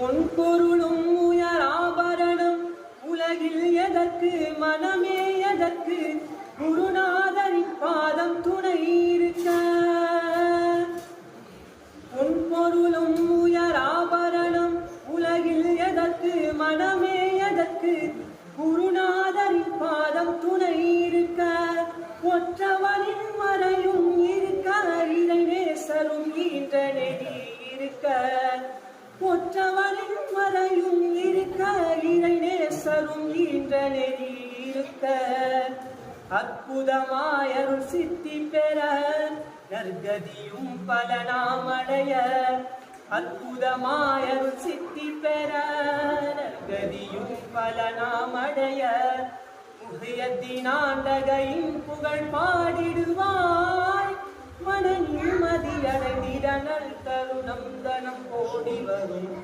பொன்பொருளும் உயர் ஆபரணம் உலகில் எதற்கு மனமே எதற்கு குருநாதரின் பாதம் துணை இருக்க. பொன்பொருளும் உயர் ஆபரணம் உலகில் எதற்கு மனமே எதற்கு குருநாதரின் பாதம் துணை இருக்க. ஒற்றவனின் மறையும் இருக்க இறை நேசரும் ஈன்ற நெறி இருக்க. ஒற்றவனின் மறையும் இருக்க இறை நேசரும் ஈன்ற நெறி இருக்க. அற்புதமாயருள் சித்தி பெற நற்கதியும் பல நாமடைய. அற்புதமாயருள் சித்தி பெற நற்கதியும் பல நாமடைய. முகையத்தினாண்டகையின் புகழ் பாடிடுவாய் மன நிம்மதி அடைந்திட நல் தருணம் தனம் கோடி வரும்